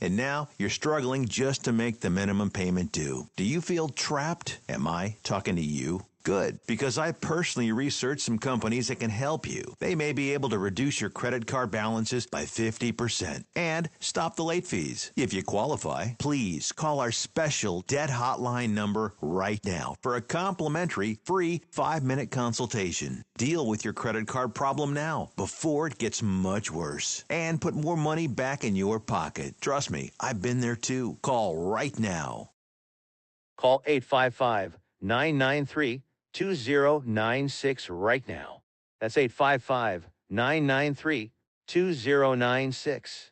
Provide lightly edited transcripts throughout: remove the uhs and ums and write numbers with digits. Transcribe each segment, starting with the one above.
And now you're struggling just to make the minimum payment due. Do you feel trapped? Am I talking to you? Good, because I personally researched some companies that can help you. They may be able to reduce your credit card balances by 50% and stop the late fees. If you qualify, please call our special debt hotline number right now for a complimentary free 5-minute consultation. Deal with your credit card problem now before it gets much worse and put more money back in your pocket. Trust me, I've been there too. Call right now. Call 855-993-2096 right now. That's 855-993-2096.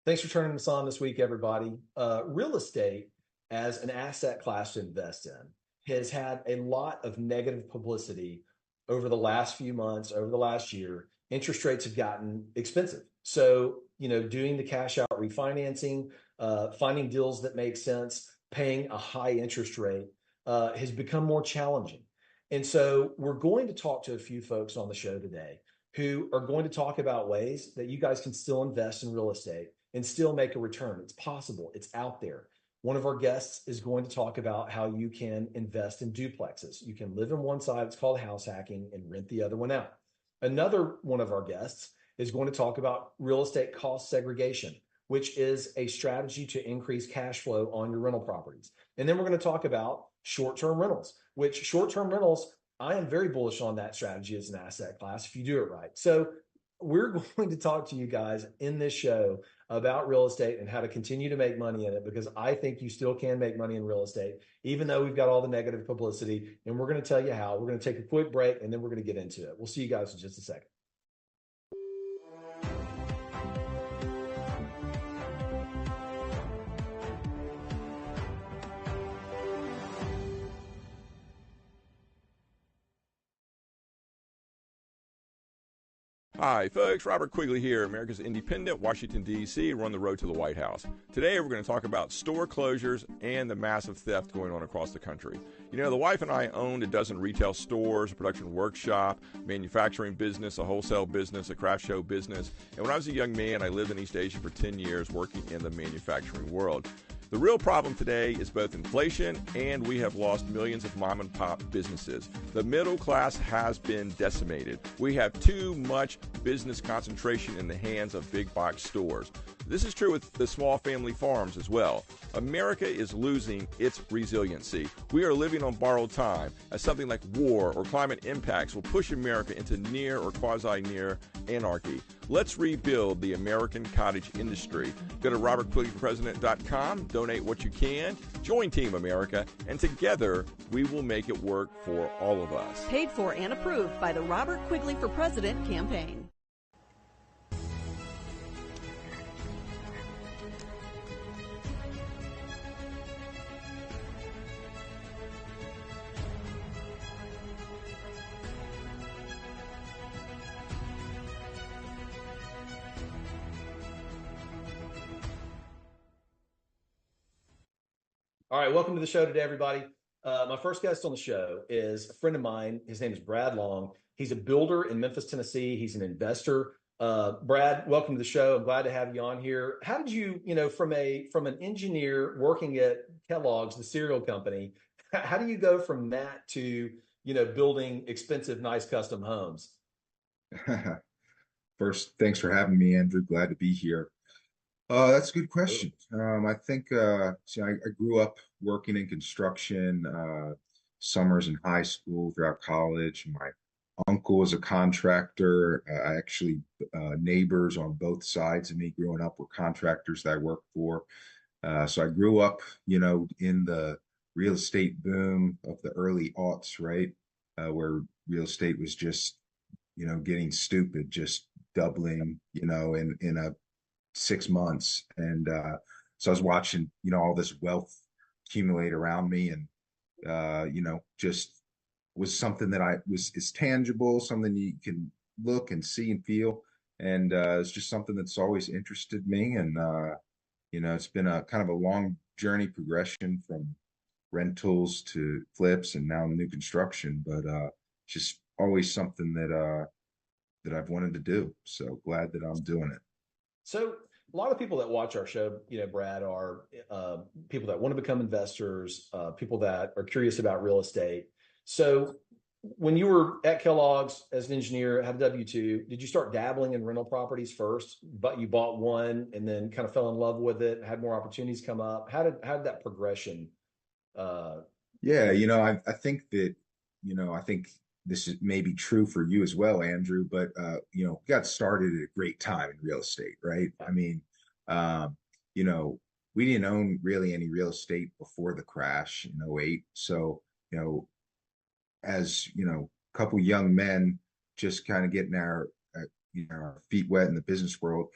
Thanks for turning us on this week, everybody. Real estate as an asset class to invest in has had a lot of negative publicity over the last few months, over the last year. Interest rates have gotten expensive. So, doing the cash out refinancing, finding deals that make sense, paying a high interest rate has become more challenging. And so we're going to talk to a few folks on the show today who are going to talk about ways that you guys can still invest in real estate and still make a return. It's possible. It's out there. One of our guests is going to talk about how you can invest in duplexes. You can live in one side, it's called house hacking, and rent the other one out. Another one of our guests is going to talk about real estate cost segregation, which is a strategy to increase cash flow on your rental properties. And then we're going to talk about short-term rentals, which short-term rentals, I am very bullish on that strategy as an asset class if you do it right. So we're going to talk to you guys in this show about real estate and how to continue to make money in it, because I think you still can make money in real estate, even though we've got all the negative publicity. And we're going to tell you how. We're going to take a quick break and then we're going to get into it. We'll see you guys in just a second. Hi folks, Robert Quigley here, America's Independent, Washington, D.C., run the road to the White House. Today we're going to talk about store closures and the massive theft going on across the country. The wife and I owned a dozen retail stores, a production workshop, manufacturing business, a wholesale business, a craft show business, and when I was a young man, I lived in East Asia for 10 years working in the manufacturing world. The real problem today is both inflation and we have lost millions of mom and pop businesses. The middle class has been decimated. We have too much business concentration in the hands of big box stores. This is true with the small family farms as well. America is losing its resiliency. We are living on borrowed time as something like war or climate impacts will push America into near or quasi-near anarchy. Let's rebuild the American cottage industry. Go to robertquigleyforpresident.com, donate what you can, join Team America, and together we will make it work for all of us. Paid for and approved by the Robert Quigley for President campaign. All right, welcome to the show today, everybody. My first guest on the show is a friend of mine. His name is Brad Long. He's a builder in Memphis, Tennessee. He's an investor. Brad, welcome to the show. I'm glad to have you on here. How did you, from an engineer working at Kellogg's, the cereal company, how do you go from that to, building expensive, nice custom homes? First, thanks for having me, Andrew. Glad to be here. That's a good question. I think, I grew up working in construction, summers in high school, throughout college. My uncle was a contractor. I actually, neighbors on both sides of me growing up were contractors that I worked for. So I grew up, in the real estate boom of the early aughts, right? Where real estate was just, getting stupid, just doubling, in a 6 months. And so I was watching, all this wealth accumulate around me, and just was something that is tangible, something you can look and see and feel. And it's just something that's always interested me. And it's been a kind of a long journey progression from rentals to flips and now new construction, but just always something that I've wanted to do. So glad that I'm doing it. So a lot of people that watch our show, Brad, are people that want to become investors, people that are curious about real estate. So when you were at Kellogg's as an engineer, had a W-2, did you start dabbling in rental properties first, but you bought one and then kind of fell in love with it, had more opportunities come up? How did that progression? Yeah, I think that, I think this is maybe true for you as well, Andrew, but got started at a great time in real estate, right? I mean, we didn't own really any real estate before the crash in '08. So, as, a couple young men just kind of getting our feet wet in the business world,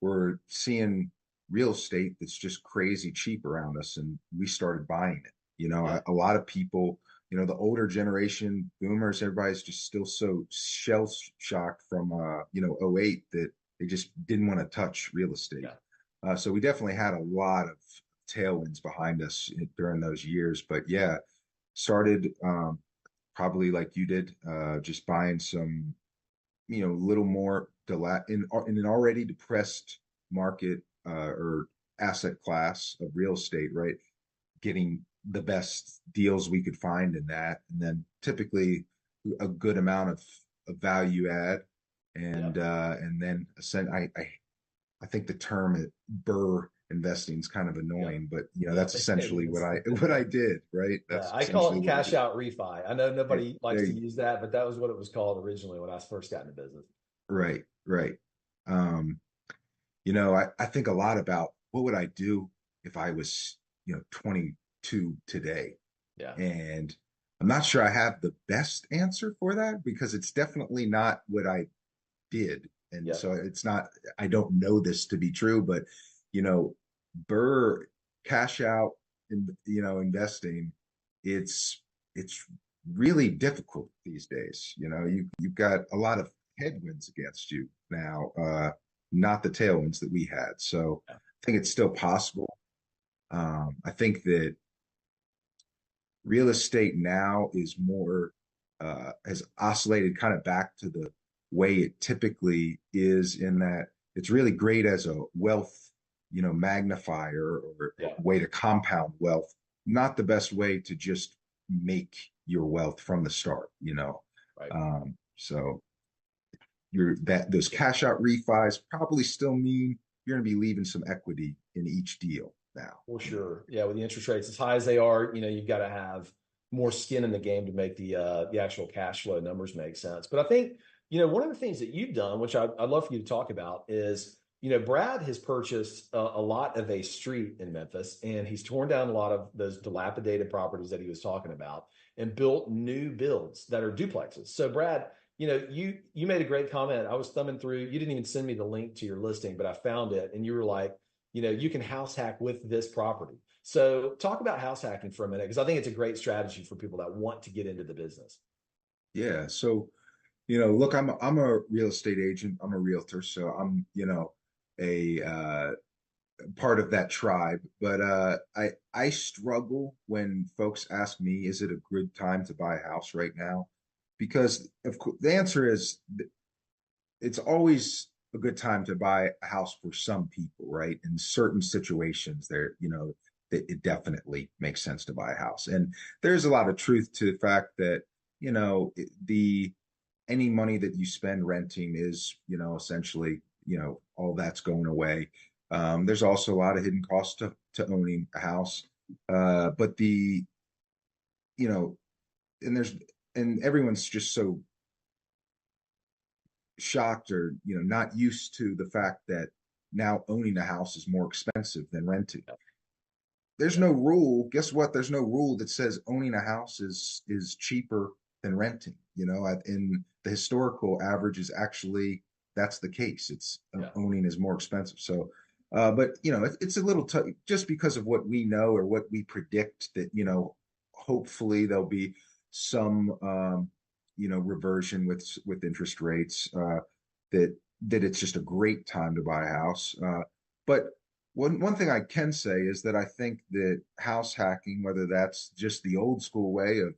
we're seeing real estate that's just crazy cheap around us, and we started buying it. A lot of people, the older generation, boomers, everybody's just still so shell shocked from, '08 that they just didn't want to touch real estate. Yeah. So we definitely had a lot of tailwinds behind us during those years. But yeah, started probably like you did, just buying some, little more in an already depressed market or asset class of real estate, right? Getting the best deals we could find in that, and then typically a good amount of value add, and then I think the term burr investing is kind of annoying, but that's essentially what I did, right? That's I call it cash out refi. I know nobody likes to use that, but that was what it was called originally when I first got into business. Right. I think a lot about what would I do if I was 22 today. Yeah. And I'm not sure I have the best answer for that, because it's definitely not what I did. And so it's not, I don't know this to be true, but, burr cash out in, investing, it's really difficult these days. You've got a lot of headwinds against you now, not the tailwinds that we had. So I think it's still possible. I think that real estate now is more, has oscillated kind of back to the way it typically is, in that it's really great as a wealth, magnifier, or a way to compound wealth, not the best way to just make your wealth from the start, Right. So those cash out refis probably still mean you're going to be leaving some equity in each deal now. Well, sure. Yeah. With the interest rates as high as they are, you've got to have more skin in the game to make the actual cash flow numbers make sense. But I think, one of the things that you've done, which I'd love for you to talk about, is, Brad has purchased a lot of a street in Memphis, and he's torn down a lot of those dilapidated properties that he was talking about and built new builds that are duplexes. So Brad, you made a great comment. I was thumbing through, you didn't even send me the link to your listing, but I found it, and you were like, you can house hack with this property. So talk about house hacking for a minute, because I think it's a great strategy for people that want to get into the business. Yeah. So, look, I'm a real estate agent. I'm a realtor. So I'm, a part of that tribe. But I struggle when folks ask me, is it a good time to buy a house right now? Because of course, the answer is it's always a good time to buy a house for some people, right? In certain situations, there, it definitely makes sense to buy a house. And there's a lot of truth to the fact that, any money that you spend renting is, essentially, all that's going away. There's also a lot of hidden costs to owning a house. But and everyone's just so shocked or, not used to the fact that now owning a house is more expensive than renting. There's no rule. Guess what? There's no rule that says owning a house is cheaper than renting. In the historical average is actually that's the case. It's owning is more expensive. So, but it's a little tough just because of what we know or what we predict that hopefully there'll be some reversion with interest rates that it's just a great time to buy a house. But one thing I can say is that I think that house hacking, whether that's just the old school way of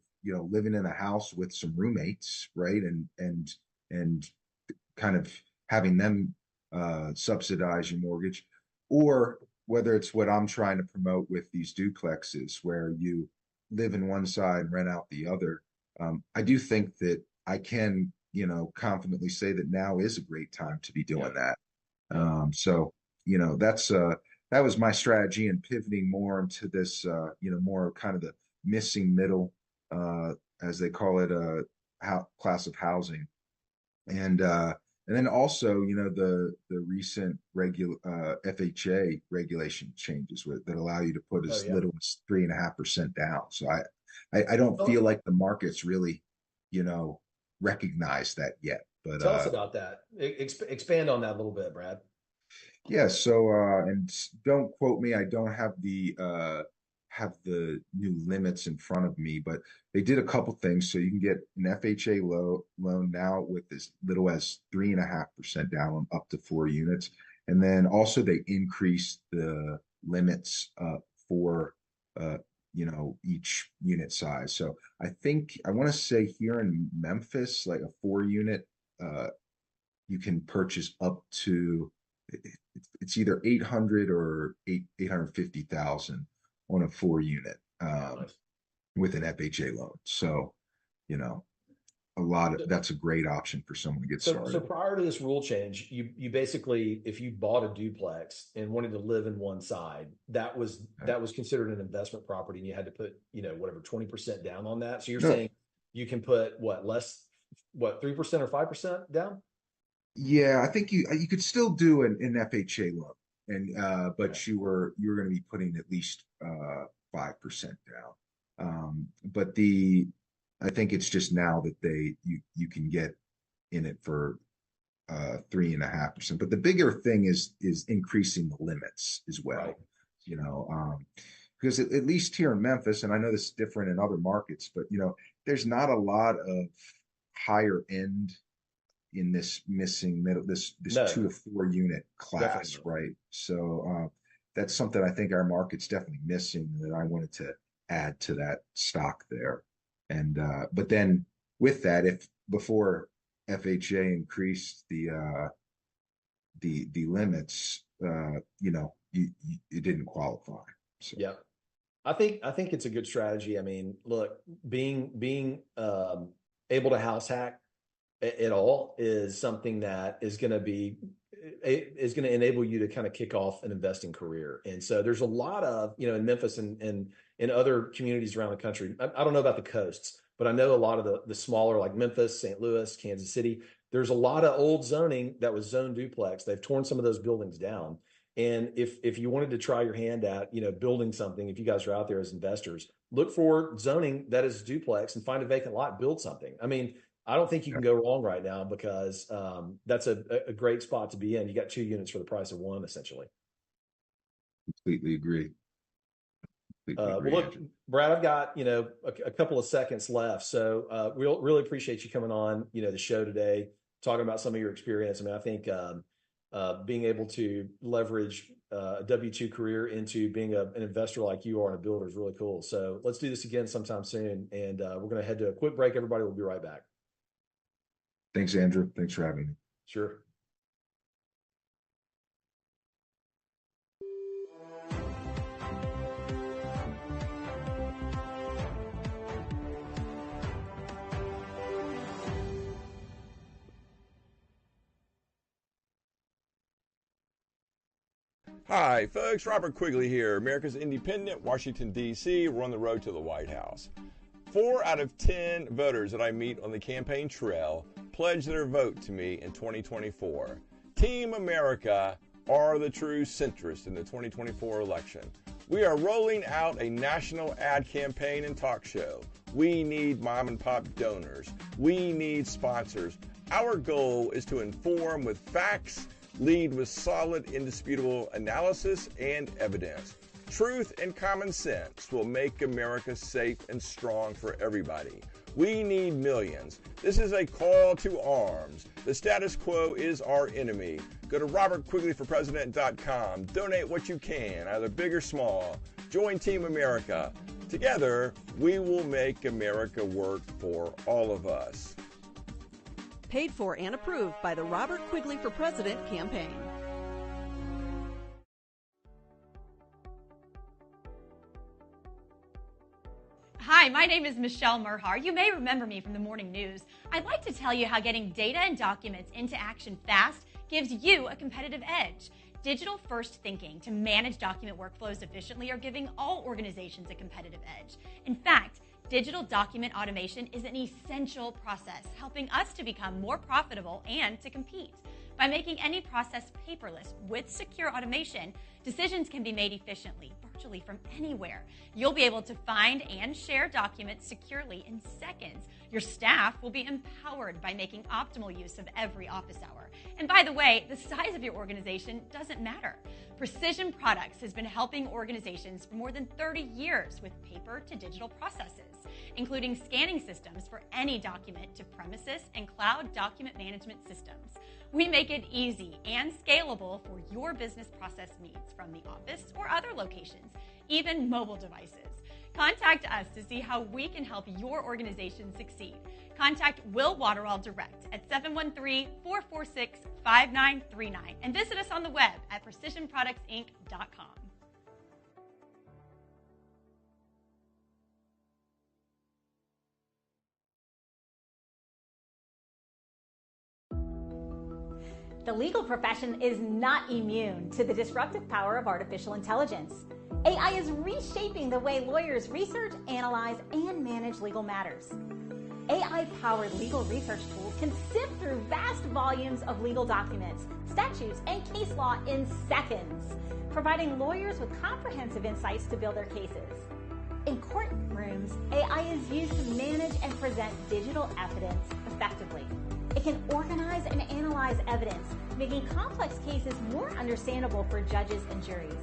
living in a house with some roommates, right, and kind of having them subsidize your mortgage, or whether it's what I'm trying to promote with these duplexes where you live in one side and rent out the other. I do think that I can, confidently say that now is a great time to be doing that. So, that was my strategy in pivoting more into this, more kind of the missing middle, as they call it, class of housing. And then also, the recent FHA regulation changes that allow you to put as little as 3.5% down. So I don't feel like the market's really, recognized that yet. But tell us about that. Expand on that a little bit, Brad. Yeah. So and don't quote me. I don't have the new limits in front of me, but they did a couple things. So you can get an FHA loan now with as little as 3.5% down up to 4 units. And then also they increased the limits for each unit size. So I think I want to say here in Memphis, like a 4-unit, you can purchase up to it's either 800 or 850,000 on a 4-unit with an FHA loan. So, that's a great option for someone to get started. So prior to this rule change, you basically, if you bought a duplex and wanted to live in one side, that was considered an investment property, and you had to put 20% down on that. So you're saying you can put 3% or 5% down? Yeah, I think you could still do an FHA loan, and but you were going to be putting at least 5% down. But I think it's just now that you can get in it for 3.5%. But the bigger thing is increasing the limits as well. Right. Because at least here in Memphis, and I know this is different in other markets, but there's not a lot of higher end in this missing middle, this 2 to 4 unit class, definitely. Right? So that's something I think our market's definitely missing that I wanted to add to that stock there. And but then with that, if before FHA increased the limits, it didn't qualify. So. Yeah, I think it's a good strategy. I mean, look, being able to house hack at all is something that is going to enable you to kind of kick off an investing career. And so there's a lot of, in Memphis and in other communities around the country, I don't know about the coasts, but I know a lot of the smaller, like Memphis, St. Louis, Kansas City, there's a lot of old zoning that was zone duplex. They've torn some of those buildings down. And if you wanted to try your hand at, building something, if you guys are out there as investors, look for zoning that is duplex and find a vacant lot, build something. I mean, I don't think you can go wrong right now because that's a great spot to be in. You got 2 units for the price of 1, essentially. Completely agree. Well, look, Brad, I've got a couple of seconds left, so we'll really appreciate you coming on the show today, talking about some of your experience. I mean, I think being able to leverage a W-2 career into being an investor like you are and a builder is really cool. So let's do this again sometime soon, and we're going to head to a quick break. Everybody, we'll be right back. Thanks, Andrew. Thanks for having me. Sure. Hi, folks. Robert Quigley here, America's Independent, Washington, D.C. We're on the road to the White House. 4 out of 10 voters that I meet on the campaign trail pledge their vote to me in 2024. Team America are the true centrists in the 2024 election. We are rolling out a national ad campaign and talk show. We need mom and pop donors. We need sponsors. Our goal is to inform with facts, lead with solid, indisputable analysis and evidence. Truth and common sense will make America safe and strong for everybody. We need millions. This is a call to arms. The status quo is our enemy. Go to robertquigleyforpresident.com. Donate what you can, either big or small. Join Team America. Together, we will make America work for all of us. Paid for and approved by the Robert Quigley for President campaign. Hi, my name is Michelle Merhar. You may remember me from the morning news. I'd like to tell you how getting data and documents into action fast gives you a competitive edge. Digital-first thinking to manage document workflows efficiently are giving all organizations a competitive edge. In fact, digital document automation is an essential process, helping us to become more profitable and to compete. By making any process paperless with secure automation, decisions can be made efficiently, virtually from anywhere. You'll be able to find and share documents securely in seconds. Your staff will be empowered by making optimal use of every office hour. And by the way, the size of your organization doesn't matter. Precision Products has been helping organizations for more than 30 years with paper to digital processes, including scanning systems for any document to premises and cloud document management systems. We make it easy and scalable for your business process needs from the office or other locations, even mobile devices. Contact us to see how we can help your organization succeed. Contact Will Waterall direct at 713-446-5939 and visit us on the web at precisionproductsinc.com. The legal profession is not immune to the disruptive power of artificial intelligence. AI is reshaping the way lawyers research, analyze, and manage legal matters. AI-powered legal research tools can sift through vast volumes of legal documents, statutes, and case law in seconds, providing lawyers with comprehensive insights to build their cases. In courtrooms, AI is used to manage and present digital evidence effectively. It can organize and analyze evidence, making complex cases more understandable for judges and juries.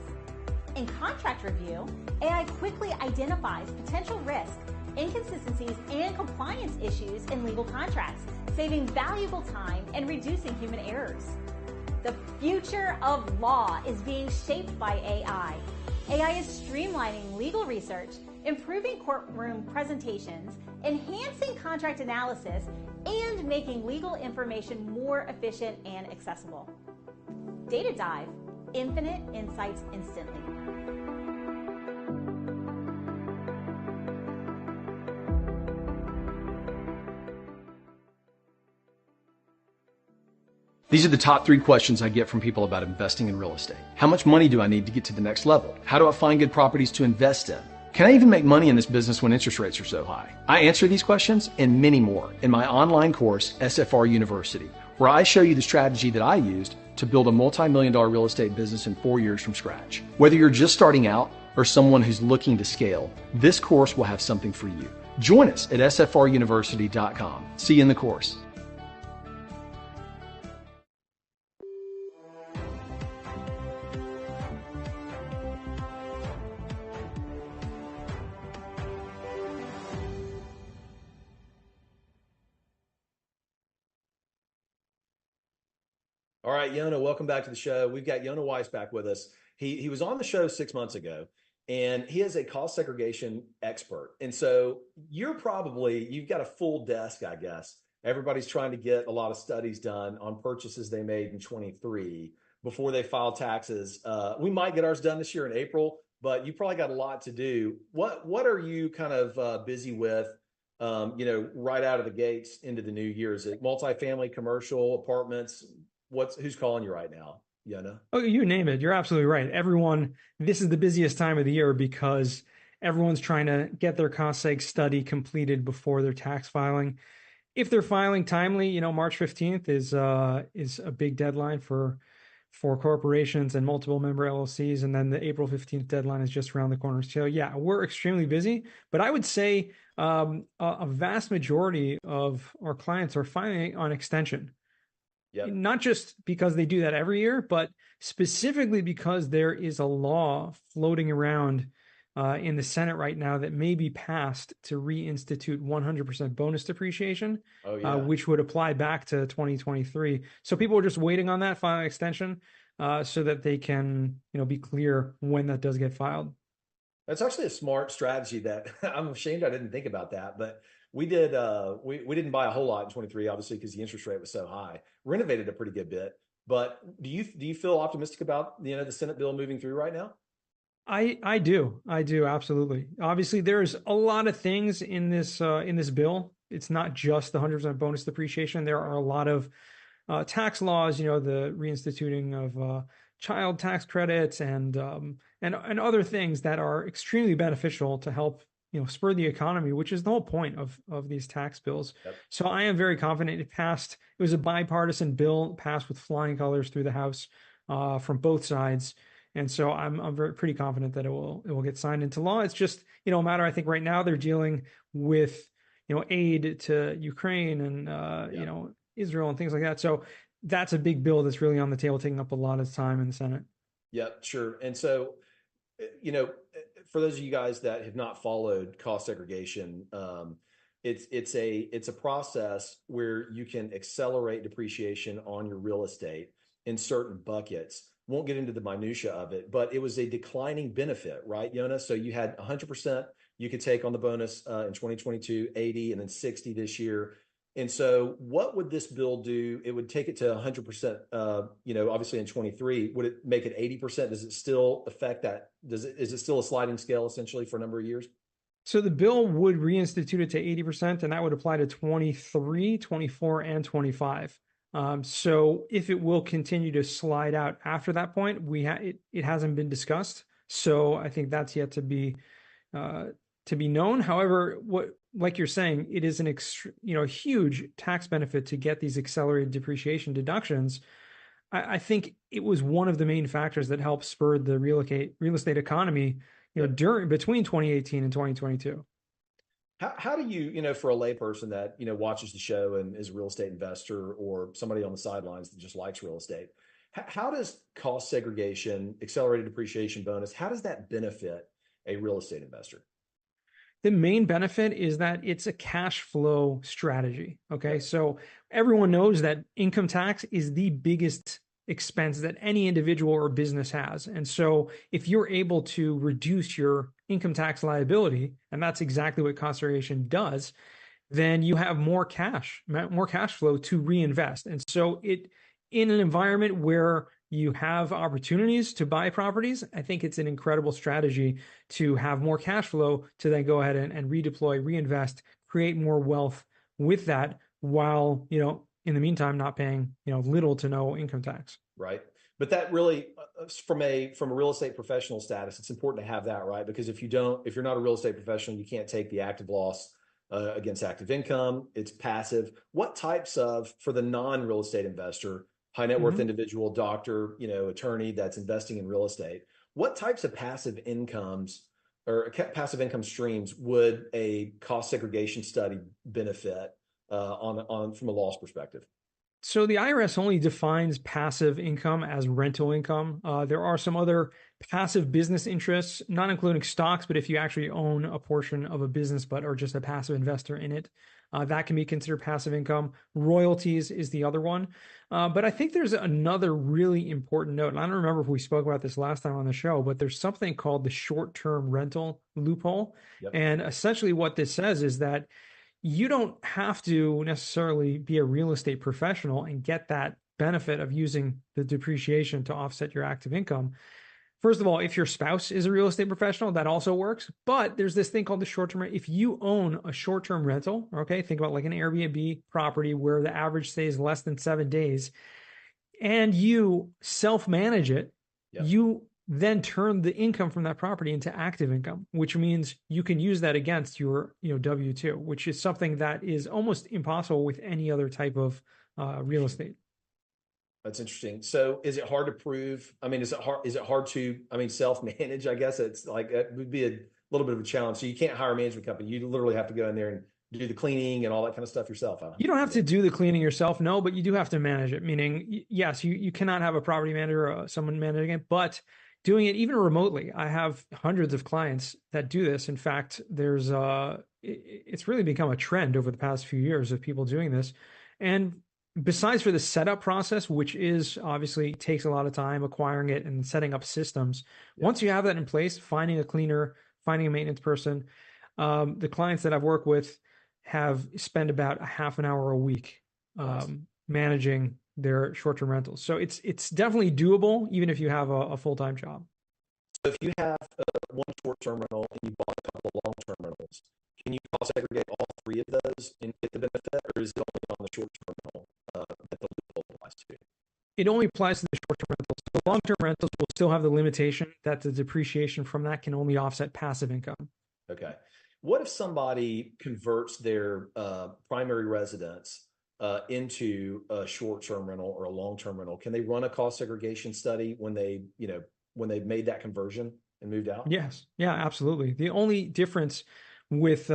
In contract review, AI quickly identifies potential risks, inconsistencies, and compliance issues in legal contracts, saving valuable time and reducing human errors. The future of law is being shaped by AI. AI is streamlining legal research, improving courtroom presentations, enhancing contract analysis, and making legal information more efficient and accessible. Data Dive, infinite insights instantly. These are the top 3 questions I get from people about investing in real estate. How much money do I need to get to the next level? How do I find good properties to invest in? Can I even make money in this business when interest rates are so high? I answer these questions and many more in my online course, SFR University, where I show you the strategy that I used to build a multi-million-dollar real estate business in 4 years from scratch. Whether you're just starting out or someone who's looking to scale, this course will have something for you. Join us at sfruniversity.com. See you in the course. All right, Yona, welcome back to the show. We've got Yona Weiss back with us. He was on the show 6 months ago, and he is a cost segregation expert. And so you've got a full desk, I guess. Everybody's trying to get a lot of studies done on purchases they made in 23 before they file taxes. We might get ours done this year in April, but you probably got a lot to do. What are you kind of busy with, right out of the gates into the new year? Is it multifamily, commercial, apartments? Who's calling you right now, Yona? Oh, you name it. You're absolutely right. This is the busiest time of the year because everyone's trying to get their cost seg study completed before their tax filing. If they're filing timely, March 15th is a big deadline for corporations and multiple member LLCs, and then the April 15th deadline is just around the corner. So yeah, we're extremely busy, but I would say a vast majority of our clients are filing on extension. Yep. Not just because they do that every year, but specifically because there is a law floating around in the Senate right now that may be passed to reinstitute 100% bonus depreciation, Oh, yeah. which would apply back to 2023. So people are just waiting on that filing extension so that they can, be clear when that does get filed. That's actually a smart strategy that I'm ashamed I didn't think about that, but we did. We didn't buy a whole lot in 23, obviously, because the interest rate was so high. Renovated a pretty good bit, but do you feel optimistic about the Senate bill moving through right now? I do absolutely. Obviously, there's a lot of things in this bill. It's not just the 100% bonus depreciation. There are a lot of tax laws. The reinstituting of child tax credits and other things that are extremely beneficial to help spur the economy, which is the whole point of these tax bills. Yep. So I am very confident it passed. It was a bipartisan bill, passed with flying colors through the House from both sides. And so I'm pretty confident that it will get signed into law. It's just, a matter, I think right now they're dealing with, aid to Ukraine and, Israel and things like that. So that's a big bill that's really on the table, taking up a lot of time in the Senate. Yep, sure. And so, for those of you guys that have not followed cost segregation, it's a process where you can accelerate depreciation on your real estate in certain buckets. Won't get into the minutia of it, but it was a declining benefit, right, Jonas? So you had 100% you could take on the bonus in 2022, 80, and then 60 this year. And so what would this bill do? It would take it to 100%, obviously in 23. Would it make it 80%? Does it still affect that? Is it still a sliding scale essentially for a number of years? So the bill would reinstitute it to 80%, and that would apply to 23, 24, and 25. So if it will continue to slide out after that point, it hasn't been discussed. So I think that's yet to be known. However, like you're saying, it is a huge tax benefit to get these accelerated depreciation deductions. I think it was one of the main factors that helped spur the real estate economy, between 2018 and 2022. How do you, for a layperson that, watches the show and is a real estate investor or somebody on the sidelines that just likes real estate, how does cost segregation, accelerated depreciation bonus, how does that benefit a real estate investor? The main benefit is that it's a cash flow strategy. Okay. So everyone knows that income tax is the biggest expense that any individual or business has. And so if you're able to reduce your income tax liability, and that's exactly what cost segregation does, then you have more cash flow to reinvest. And so in an environment where you have opportunities to buy properties, I think it's an incredible strategy to have more cash flow to then go ahead and redeploy, reinvest, create more wealth with that while, in the meantime, not paying, little to no income tax. Right. But that really, from a real estate professional status, it's important to have that, right? Because if you're not a real estate professional, you can't take the active loss against active income. It's passive. What types of, for the non-real estate investor, high net worth individual, doctor, attorney that's investing in real estate, what types of passive incomes or passive income streams would a cost segregation study benefit on from a loss perspective? So the IRS only defines passive income as rental income. There are some other passive business interests, not including stocks, but if you actually own a portion of a business but are just a passive investor in it, that can be considered passive income. Royalties is the other one. But I think there's another really important note. And I don't remember if we spoke about this last time on the show, but there's something called the short-term rental loophole. Yep. And essentially what this says is that you don't have to necessarily be a real estate professional and get that benefit of using the depreciation to offset your active income. First of all, if your spouse is a real estate professional, that also works. But there's this thing called the short-term. If you own a short-term rental, okay, think about like an Airbnb property where the average stay is less than 7 days, and you self-manage it, you then turn the income from that property into active income, which means you can use that against your W-2, which is something that is almost impossible with any other type of real estate. That's interesting. So is it hard to prove? I mean, is it hard to, self-manage? I guess it's like, it would be little bit of a challenge. So you can't hire a management company. You literally have to go in there and do the cleaning and all that kind of stuff yourself, huh? You don't have to do the cleaning yourself, no, but you do have to manage it. Meaning, yes, you cannot have a property manager or someone managing it, but doing it even remotely. I have hundreds of clients that do this. In fact, it's really become a trend over the past few years of people doing this. And besides for the setup process, which is obviously takes a lot of time acquiring it and setting up systems, once you have that in place, finding a cleaner, finding a maintenance person, the clients that I've worked with have spent about a half an hour a week managing their short-term rentals. So it's definitely doable, even if you have a full-time job. So if you have one short-term rental and you bought a couple of long-term rentals, can you cost segregate all three of those and get the benefit, or is it only on the short-term rental that the loophole applies to? It only applies to the short-term rentals. The long-term rentals will still have the limitation that the depreciation from that can only offset passive income. Okay. What if somebody converts their primary residence into a short-term rental or a long-term rental? Can they run a cost segregation study when they've made that conversion and moved out? Yes. Yeah, absolutely. The only difference with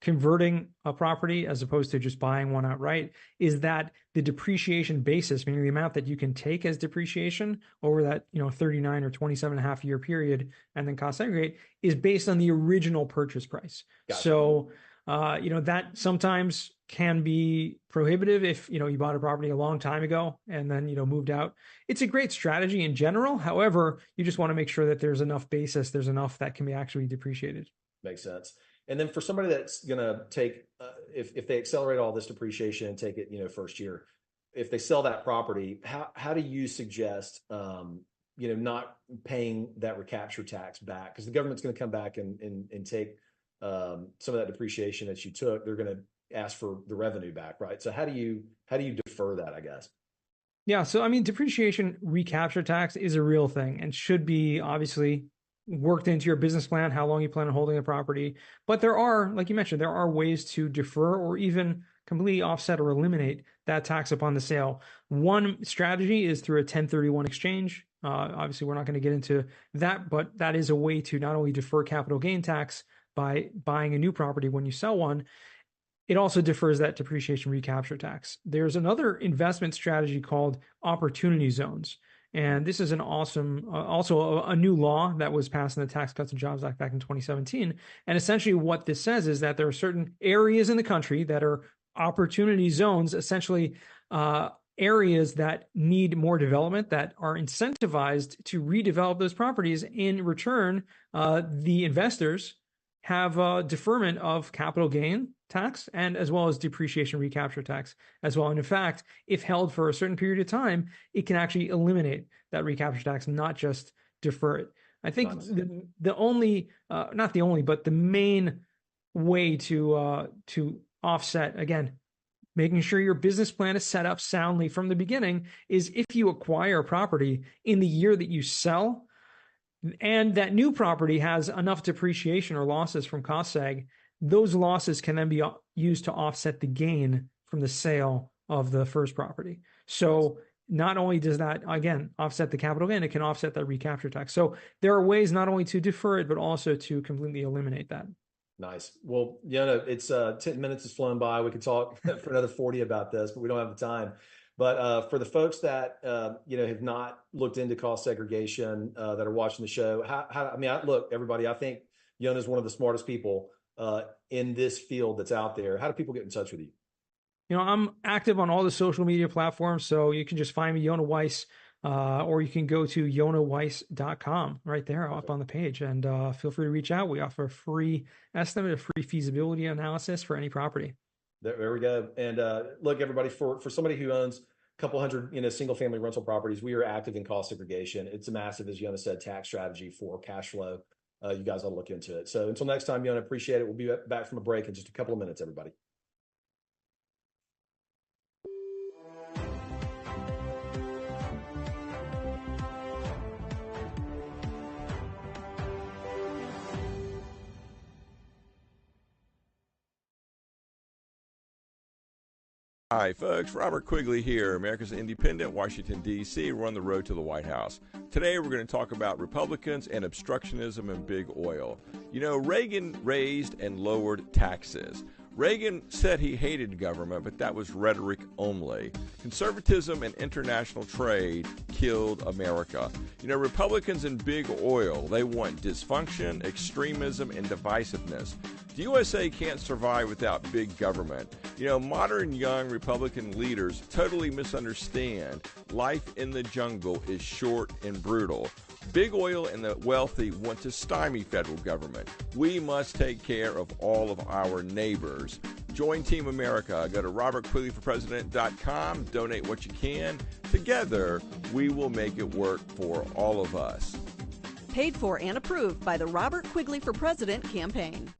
converting a property as opposed to just buying one outright is that the depreciation basis, meaning the amount that you can take as depreciation over that 39 or 27 and a half year period and then cost segregate, is based on the original purchase price. Gotcha. So that sometimes can be prohibitive if you bought a property a long time ago and then moved out. It's a great strategy in general. However, you just want to make sure that there's enough basis, there's enough that can be actually depreciated. Makes sense. And then for somebody that's going to take, if they accelerate all this depreciation and take it, first year, if they sell that property, how do you suggest, not paying that recapture tax back? Because the government's going to come back and take some of that depreciation that you took. They're going to ask for the revenue back, right? So how do you defer that, I guess? Yeah. So, depreciation recapture tax is a real thing and should be obviously worked into your business plan, how long you plan on holding the property. But there are, like you mentioned, there are ways to defer or even completely offset or eliminate that tax upon the sale. One strategy is through a 1031 exchange. Obviously, we're not going to get into that, but that is a way to not only defer capital gain tax by buying a new property when you sell one, it also defers that depreciation recapture tax. There's another investment strategy called opportunity zones. And this is an awesome, also a new law that was passed in the Tax Cuts and Jobs Act back in 2017. And essentially what this says is that there are certain areas in the country that are opportunity zones, essentially areas that need more development, that are incentivized to redevelop those properties. In return, the investors have a deferment of capital gain tax and as well as depreciation recapture tax as well. And in fact, if held for a certain period of time, it can actually eliminate that recapture tax, not just defer it. I think the only, not the only, but the main way to offset, again, making sure your business plan is set up soundly from the beginning, is if you acquire a property in the year that you sell, and that new property has enough depreciation or losses from cost seg, those losses can then be used to offset the gain from the sale of the first property. So not only does that, again, offset the capital gain, it can offset that recapture tax. So there are ways not only to defer it, but also to completely eliminate that. Nice. Well, it's 10 minutes has flown by. We could talk for another 40 about this, but we don't have the time. But for the folks that have not looked into cost segregation that are watching the show, look, everybody, I think Yona is one of the smartest people in this field that's out there. How do people get in touch with you? I'm active on all the social media platforms, so you can just find me, Yona Weiss, or you can go to yonaweiss.com right there up on the page, and feel free to reach out. We offer a free estimate, a free feasibility analysis for any property. There we go. And look, everybody, for somebody who owns a couple hundred, single family rental properties, we are active in cost segregation. It's a massive, as Yona said, tax strategy for cash flow. You guys ought to look into it. So until next time, Yona, appreciate it. We'll be back from a break in just a couple of minutes, everybody. Hi, folks. Robert Quigley here, America's Independent, Washington, D.C. We're on the road to the White House. Today, we're going to talk about Republicans and obstructionism and big oil. You know, Reagan raised and lowered taxes. Reagan said he hated government, but that was rhetoric only. Conservatism and international trade killed America. You know, Republicans and big oil, they want dysfunction, extremism, and divisiveness. The USA can't survive without big government. You know, modern young Republican leaders totally misunderstand life in the jungle is short and brutal. Big oil and the wealthy want to stymie federal government. We must take care of all of our neighbors. Join Team America. Go to robertquigleyforpresident.com. Donate what you can. Together, we will make it work for all of us. Paid for and approved by the Robert Quigley for President campaign.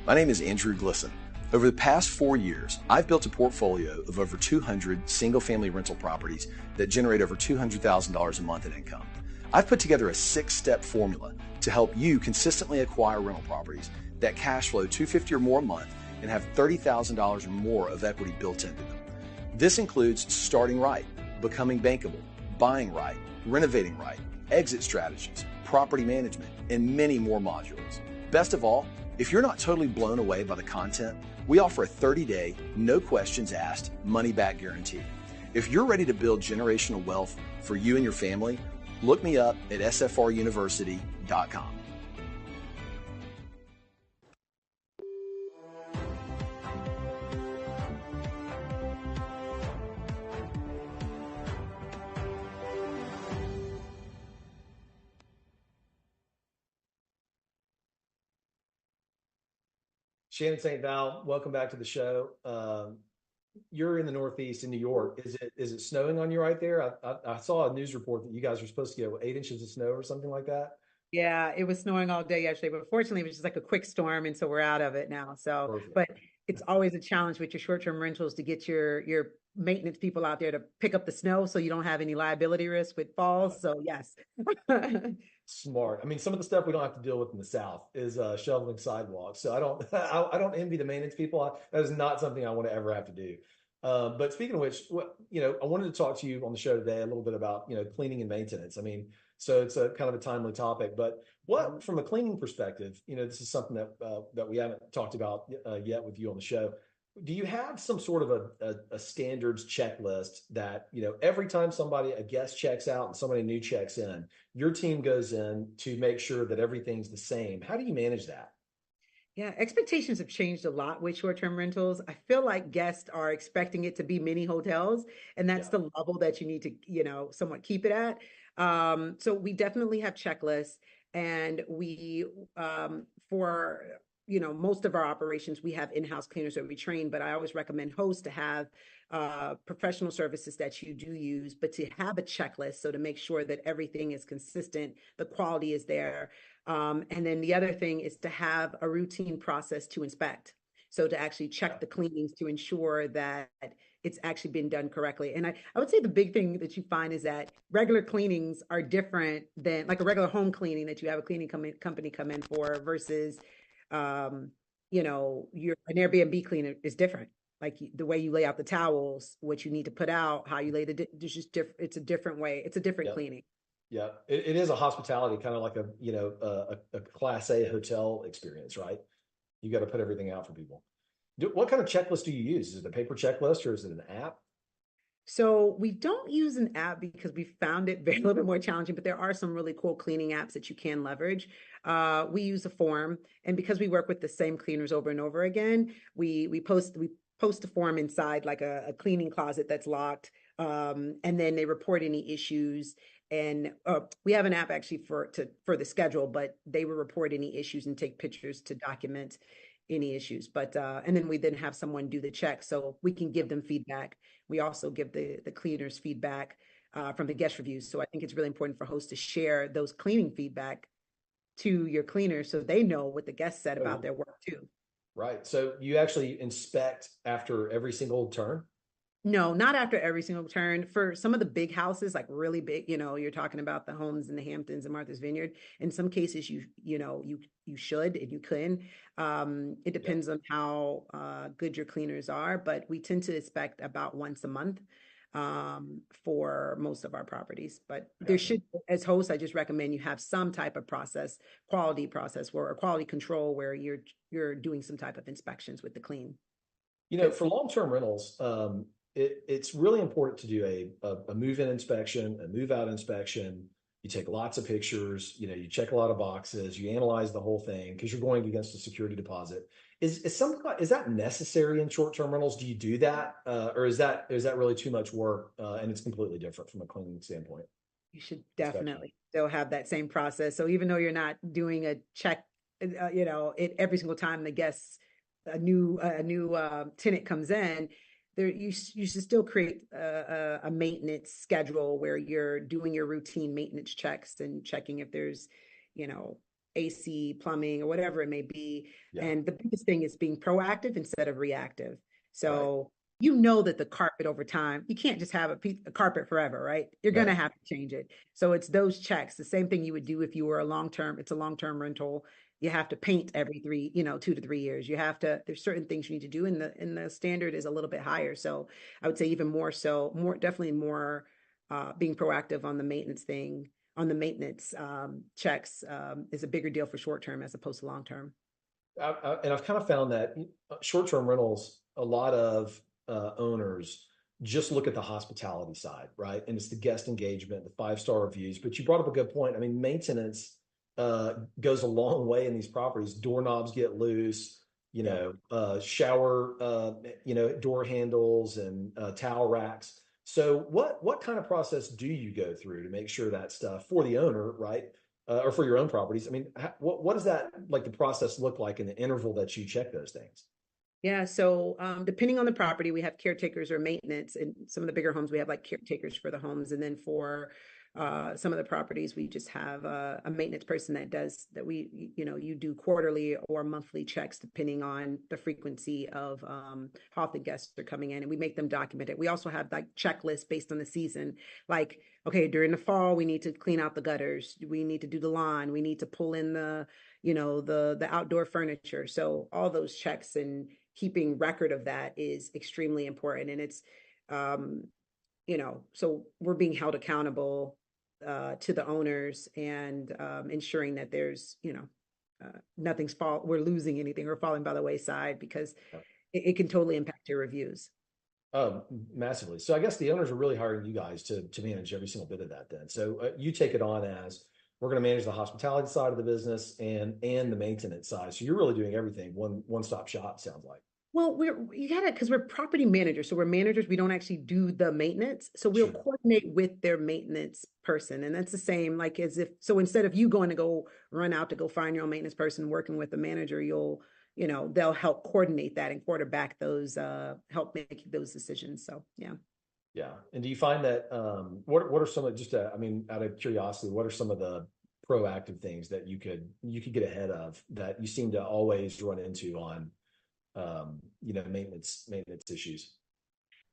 My name is Andrew Glisson. Over the past 4 years, I've built a portfolio of over 200 single-family rental properties that generate over $200,000 a month in income. I've put together a 6-step formula to help you consistently acquire rental properties that cash flow $250,000 or more a month and have $30,000 or more of equity built into them. This includes starting right, becoming bankable, buying right, renovating right, exit strategies, property management, and many more modules. Best of all, if you're not totally blown away by the content, we offer a 30-day, no questions asked, money-back guarantee. If you're ready to build generational wealth for you and your family, look me up at sfruniversity.com. Shannon St. Val, welcome back to the show. You're in the Northeast in New York. Is it snowing on you right there? I saw a news report that you guys were supposed to get 8 inches of snow or something like that. Yeah, it was snowing all day yesterday, but fortunately it was just like a quick storm, and so we're out of it now. So, Perfect. but it's always a challenge with your short-term rentals to get your maintenance people out there to pick up the snow so you don't have any liability risk with falls. So yes. Smart. I mean, some of the stuff we don't have to deal with in the South is shoveling sidewalks. So I don't I don't envy the maintenance people. That is not something I want to ever have to do. But speaking of which, I wanted to talk to you on the show today a little bit about cleaning and maintenance. I mean, so it's a kind of a timely topic. But what, from a cleaning perspective, this is something that we haven't talked about yet with you on the show. Do you have some sort of a standards checklist that, every time a guest checks out and somebody new checks in, your team goes in to make sure that everything's the same? How do you manage that? Yeah, expectations have changed a lot with short-term rentals. I feel like guests are expecting it to be mini hotels, and that's the level that you need to, somewhat keep it at. So we definitely have checklists, and we, for most of our operations, we have in-house cleaners that we train, but I always recommend hosts to have professional services that you do use, but to have a checklist so to make sure that everything is consistent, the quality is there. And then the other thing is to have a routine process to inspect. So to actually check the cleanings to ensure that it's actually been done correctly. And I would say the big thing that you find is that regular cleanings are different than like a regular home cleaning that you have a cleaning company come in for versus an Airbnb cleaner is different. Like the way you lay out the towels, what you need to put out, how you lay it's just different. It's a different way. It's a different cleaning. Yeah, it is a hospitality, kind of like a Class A hotel experience, right? You got to put everything out for people. What kind of checklist do you use? Is it a paper checklist or is it an app? So we don't use an app because we found it a little bit more challenging, but there are some really cool cleaning apps that you can leverage. We use a form, and because we work with the same cleaners over and over again, we post a form inside like a cleaning closet that's locked, and then they report any issues. And we have an app actually for the schedule, but they will report any issues and take pictures to document any issues. But and then we have someone do the check so we can give them feedback. We also give the cleaners feedback from the guest reviews. So I think it's really important for hosts to share those cleaning feedback to your cleaners so they know what the guests said about their work too. Right. So you actually inspect after every single turn? No, not after every single turn. For some of the big houses, like really big, you're talking about the homes in the Hamptons and Martha's Vineyard. In some cases, you should and you can. It Yeah. depends on how good your cleaners are, but we tend to inspect about once a month for most of our properties. But there Gotcha. should, as hosts, I just recommend you have some type of process, quality process, or quality control where you're doing some type of inspections with the clean. For long-term rentals, it's really important to do a move-in inspection, a move-out inspection. You take lots of pictures, you check a lot of boxes, you analyze the whole thing because you're going against a security deposit. Is that necessary in short-term rentals? Do you do that, or is that really too much work, and it's completely different from a cleaning standpoint? You should Inspection. definitely still have that same process. So even though you're not doing a check, it every single time a new tenant comes in, you should still create a maintenance schedule where you're doing your routine maintenance checks and checking if there's, AC, plumbing, or whatever it may be. Yeah. And the biggest thing is being proactive instead of reactive. So Right. you know that the carpet over time, you can't just have a carpet forever, right? You're going to Right. have to change it. So it's those checks, the same thing you would do if you were it's a long-term rental. You have to paint every 2 to 3 years. There's certain things you need to do, and the standard is a little bit higher. So I would say even more so, definitely more being proactive on the maintenance checks is a bigger deal for short term as opposed to long term. And I've kind of found that short-term rentals, a lot of owners just look at the hospitality side, right? And it's the guest engagement, the 5-star reviews. But you brought up a good point. I mean, maintenance goes a long way in these properties. Doorknobs get loose, shower, door handles and towel racks. So what kind of process do you go through to make sure that stuff for the owner, right? Or for your own properties? I mean, what does that, like, the process look like in the interval that you check those things? Yeah, so depending on the property, we have caretakers or maintenance. In some of the bigger homes, we have like caretakers for the homes, and then for some of the properties, we just have a maintenance person you do quarterly or monthly checks depending on the frequency of how often guests are coming in, and we make them document it. We also have like checklists based on the season, like, okay, during the fall, we need to clean out the gutters, we need to do the lawn, we need to pull in the outdoor furniture. So all those checks and keeping record of that is extremely important. And it's, so we're being held accountable to the owners and ensuring that there's, we're losing anything or falling by the wayside, because it can totally impact your reviews. Massively. So I guess the owners are really hiring you guys to manage every single bit of that then. So you take it on as, we're going to manage the hospitality side of the business and the maintenance side. So you're really doing everything, one-stop shop, sounds like. Well, because we're property managers. So we're managers. We don't actually do the maintenance. So we'll coordinate with their maintenance person. And that's the same, like so instead of you going to go run out to go find your own maintenance person, working with the manager, they'll help coordinate that and quarterback those, help make those decisions. So, yeah. Yeah. And do you find that, what are some of, out of curiosity, what are some of the proactive things that you could get ahead of that you seem to always run into on, maintenance issues?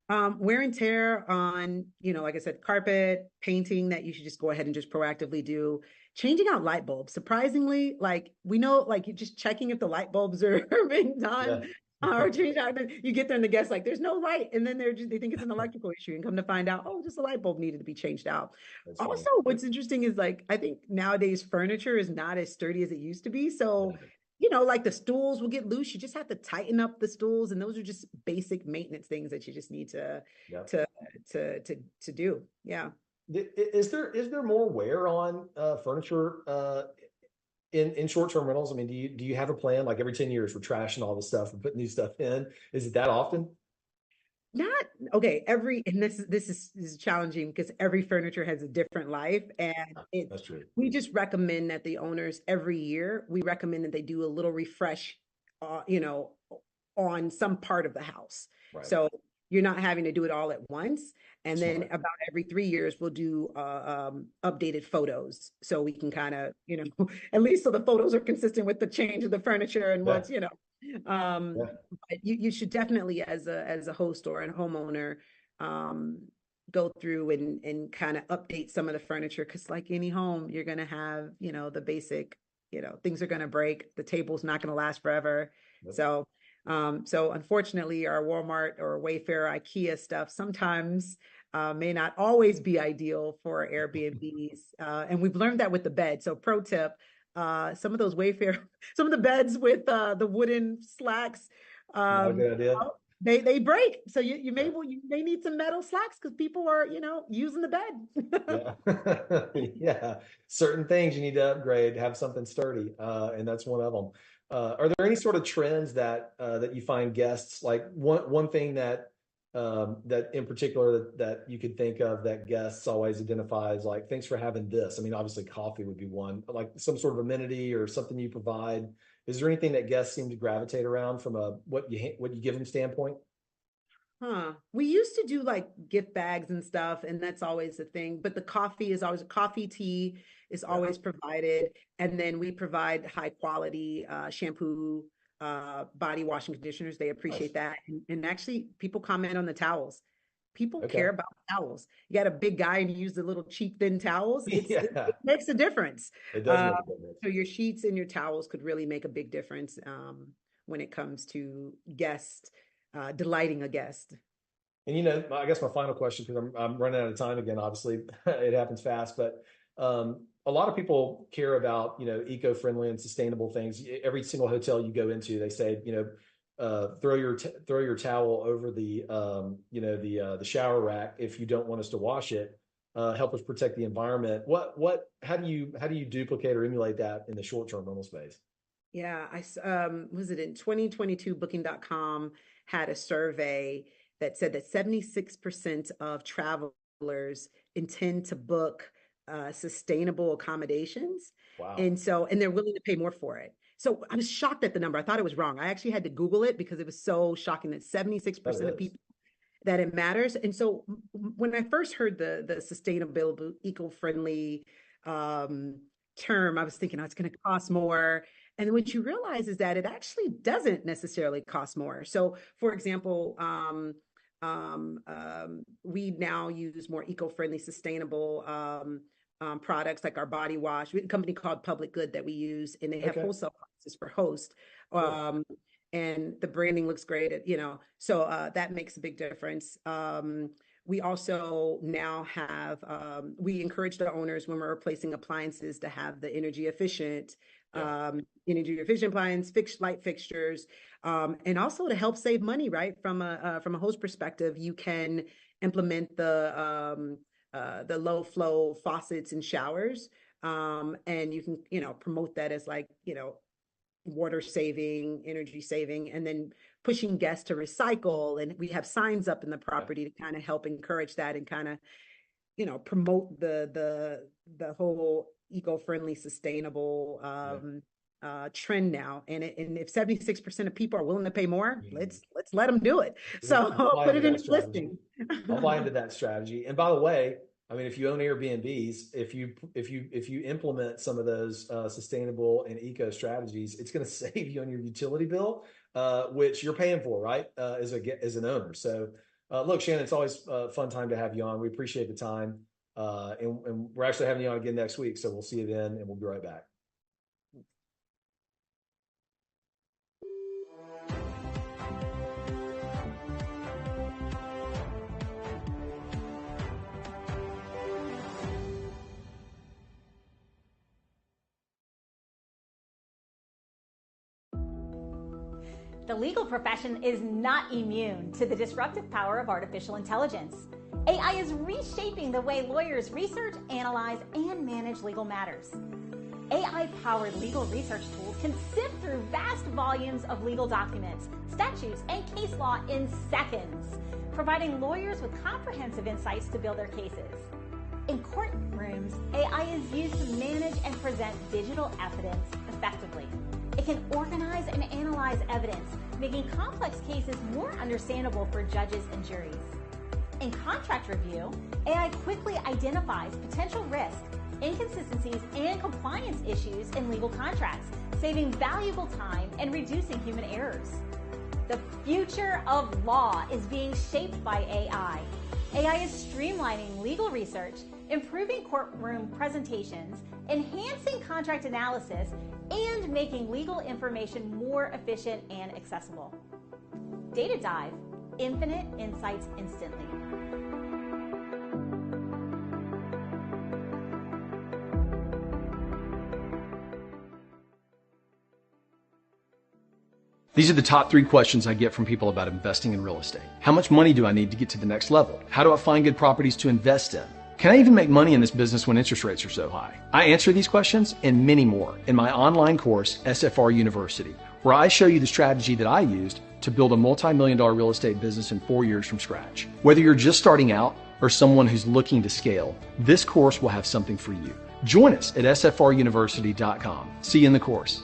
Wear and tear on, like I said, carpet, painting, that you should just go ahead and just proactively do. Changing out light bulbs. Surprisingly, like, we know, like, you're just checking if the light bulbs are being done. Yeah. Or change out, and then you get there and the guests like, there's no light, and then they think it's an electrical issue, and come to find out, oh, just a light bulb needed to be changed out. That's also funny. What's interesting is, like, I think nowadays furniture is not as sturdy as it used to be. So like the stools will get loose. You just have to tighten up the stools, and those are just basic maintenance things that you just need to do. Yeah. Is there more wear on furniture in short-term rentals? I mean, do you have a plan, like every 10 years we're trashing all the stuff and putting new stuff in? Is it that often? Not okay. And this is challenging because every furniture has a different life, and that's true. We just recommend that the owners every year, we recommend that they do a little refresh, on some part of the house. Right. So you're not having to do it all at once. And then about every 3 years, we'll do updated photos, so we can kind of, at least so the photos are consistent with the change of the furniture and what's, you should definitely, as a host or a homeowner, go through and kind of update some of the furniture, because like any home, you're going to have, the basic, things are going to break. The table's not going to last forever. Yep. So unfortunately, our Walmart or Wayfair, IKEA stuff sometimes may not always be ideal for Airbnbs. And we've learned that with the bed. So pro tip, some of those Wayfair, some of the beds with the wooden slats, not a good idea. They break. So you may need some metal slats because people are, using the bed. Yeah. Yeah. Certain things you need to upgrade, have something sturdy. And that's one of them. Are there any sort of trends that you find guests, like one thing that in particular that you could think of that guests always identify as like, thanks for having this? I mean, obviously coffee would be one, like some sort of amenity or something you provide. Is there anything that guests seem to gravitate around from a what you give them standpoint? We used to do like gift bags and stuff, and that's always the thing. But the coffee is always tea is always provided, and then we provide high quality shampoo, body wash and conditioners. They appreciate that, and actually people comment on the towels. People care about towels. You got a big guy and you use the little cheap thin towels. It makes a difference. It does make a difference. So your sheets and your towels could really make a big difference when it comes to guests, delighting a guest. And I guess my final question, because I'm running out of time again. Obviously, it happens fast, but a lot of people care about eco-friendly and sustainable things. Every single hotel you go into, they say throw your towel over the shower rack if you don't want us to wash it. Help us protect the environment. How do you duplicate or emulate that in the short-term rental space? Yeah, was it in 2022? Booking.com had a survey that said that 76% of travelers intend to book sustainable accommodations. Wow. And they're willing to pay more for it. So I was shocked at the number. I thought it was wrong. I actually had to Google it because it was so shocking that 76% of people that it matters. And so when I first heard the sustainable, eco-friendly term, I was thinking, it's going to cost more. And what you realize is that it actually doesn't necessarily cost more. So for example, we now use more eco-friendly, sustainable products like our body wash. We have a company called Public Good that we use, and they have wholesale prices for Host. And the branding looks great, so that makes a big difference. We also now have, we encourage the owners when we're replacing appliances to have the energy efficient appliance, fixed light fixtures, and also to help save money, right? From a host perspective, you can implement the low flow faucets and showers, and you can, promote that as like, water saving, energy saving, and then pushing guests to recycle. And we have signs up in the property to kind of help encourage that and kind of, promote the whole eco-friendly, sustainable trend now. And if 76% of people are willing to pay more, let's let them do it. So put it in the listing. I'll buy into that strategy. And by the way, I mean, if you own Airbnbs, if you implement some of those sustainable and eco strategies, it's going to save you on your utility bill, which you're paying for, right? As an owner. So look, Shannon, it's always a fun time to have you on. We appreciate the time. And we're actually having you on again next week. So we'll see you then, and we'll be right back. The legal profession is not immune to the disruptive power of artificial intelligence. AI is reshaping the way lawyers research, analyze, and manage legal matters. AI-powered legal research tools can sift through vast volumes of legal documents, statutes, and case law in seconds, providing lawyers with comprehensive insights to build their cases. In courtrooms, AI is used to manage and present digital evidence effectively. It can organize and analyze evidence, making complex cases more understandable for judges and juries. In contract review, AI quickly identifies potential risks, inconsistencies, and compliance issues in legal contracts, saving valuable time and reducing human errors. The future of law is being shaped by AI. AI is streamlining legal research, improving courtroom presentations, enhancing contract analysis, and making legal information more efficient and accessible. Data Dive, infinite insights instantly. These are the top 3 questions I get from people about investing in real estate. How much money do I need to get to the next level? How do I find good properties to invest in? Can I even make money in this business when interest rates are so high? I answer these questions and many more in my online course, SFR University, where I show you the strategy that I used to build a multi-million-dollar real estate business in 4 years from scratch. Whether you're just starting out or someone who's looking to scale, this course will have something for you. Join us at sfruniversity.com. See you in the course.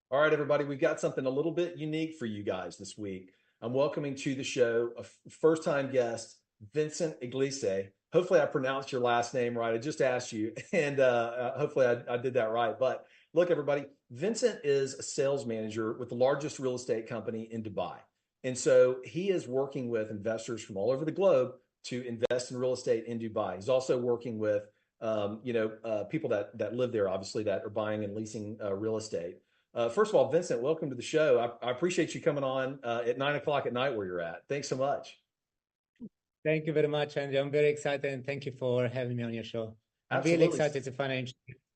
All right, everybody, we've got something a little bit unique for you guys this week. I'm welcoming to the show a first-time guest, Vincent Glisson. Hopefully I pronounced your last name right. I just asked you, and hopefully I did that right. But look, everybody, Vincent is a sales manager with the largest real estate company in Dubai. And so he is working with investors from all over the globe to invest in real estate in Dubai. He's also working with people that live there, obviously, that are buying and leasing real estate. First of all, Vincent, welcome to the show. I appreciate you coming on at 9 o'clock at night where you're at. Thanks so much. Thank you very much, Andrew. I'm very excited, and thank you for having me on your show. I'm Absolutely. really excited to find